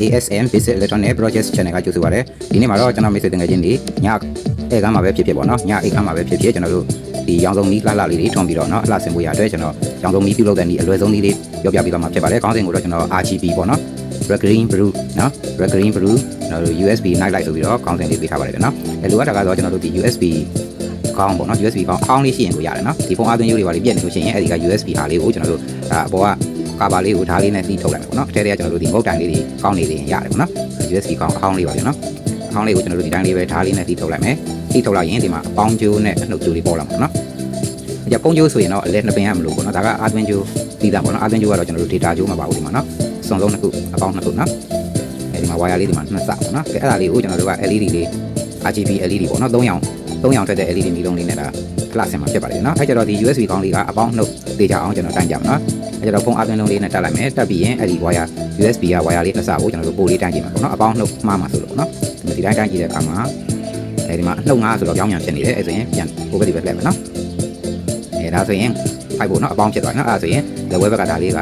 ASM Basic Electronic Project Channel ကကြိုဆိုပါရစေဒီနေ့မှာတော့ကျွန်တော်မိတ်ဆွေတငယ်ချင်းတွေညဧကမ်းမှာပဲဖြစ်ပေါ့နော်ညဧကမ်းမှာပဲဖြစ်ကျွန်တော်တို့ဒီရောင်စုံမီးလှလှလေးတွေထွန်ပြီးတော့နော်အလှဆင်ဖို့ရအတွက်ကျွန်တော်ရောင်စုံမီးပြုလုပ်တဲ့နည်းအလွယ်ဆုံးနည်းလေးပြောပြပေးသွားမှာဖြစ်ပါတယ်ခေါင်းစဉ်ကိုတော့ကျွန်တော် RGB ပေါ့နော် Red Green Blue နော် Red Green Blue ကျွန်တော်တို့ USB night light ဆိုပြီးတော့ခေါင်းစဉ်လေးပေးထားပါတယ်ဗျနော်လိုအပ်တာကတော့ကျွန်တော်တို့ဒီ USB ကောင်းပေါ့နော် USB ကောင်းအောင်းလေးရှိရင်ကိုရတယ်နော်ဒီဖုန်းအသွင်းရိုးတွေပါလေးပြည့်နေလို့ရှိရင်အဲ့ဒီက USB ဟာလေးကိုကျွန်တော်တို့အပေါ်ကကာဘာလေးကိုဓာတ်လေးနဲ့တီးထုတ်လိုက်မယ်ပေါ့နော်အထဲထဲကကျွန်တော်တို့ဒီမုတ်တိုင်လေးတွေကောင်းနေလေးရတယ်ပေါ့နော် USB ကောင်းအဟောင်းလေးပါဗျနော်အဟောင်းလေးကိုကျွန်တော်တို့ဒီတိုင်းလေးပဲဓာတ်လေးနဲ့တီးထုတ်လိုက်မယ်တီးထုတ်လိုက်ရင်ဒီမှာအပေါင်းကျိုးနဲ့အနှုတ်ကျိုးလေးပေါ်လာမှာပေါ့နော်ဒီပုံကျိုးဆိုရင်တော့အလဲနှစ်ပင်ရမလို့ပေါ့နော်ဒါကအာသွင်းကျိုးပြီးသားပေါ့နော်အာသွင်းကျိုးကတော့ကျွန်တော်တို့ data ကျိုးမှာပါဘူးဒီမှာနော်စုံလုံးနှစ်ခုအပေါင်းနှစ်ခုနော်အဲဒီမှာ wire လေးဒီမှာနှစ်စပေါ့နော်အဲ့ဒါလေးကိုကျွန်တော်တို့က LED လေး RGB LED ပေါ့နော်3ရောင်ထွက်တဲ့ LED မီးလုံးလေးနဲ့ဒါကလပ်ဆင်မှာဖြစ်ပါတယ်နော်အဲ့ကျတော့ဒီ USB ကောင်းလေးကအပေါင်းနှုတ်တေချာအောင်ကျွန်တော်တိုင်းကြမှာနော်အဲ့ကျတော့ဖုန်းအသွင်းလုံးလေးနဲ့တက်လိုက်မယ်တက်ပြီးရင်အဲ့ဒီ wire USB က wire လေးနှစ်စကိုကျွန်တော်တို့ပို့လေးတိုင်းကြည့်မှာပေါ့နော်အပေါင်းနှုတ်မှားမှာဆိုလို့ပေါ့နော်ဒီတိုင်းတိုင်းကြည့်တဲ့အခါမှာအဲဒီမှာနှုတ်9ဆိုတော့ကြောင်းညာဖြစ်နေတယ်အဲ့ဆိုရင်ပြန်ဟိုဘက်ဒီဘက်လှည့်မယ်နော်ဒါဆိုရင်ဖိုက်ဖို့နော်အပေါင်းဖြစ်သွားနော်အဲ့ဒါဆိုရင်လက်ဝဲဘက်ကဒါလေးက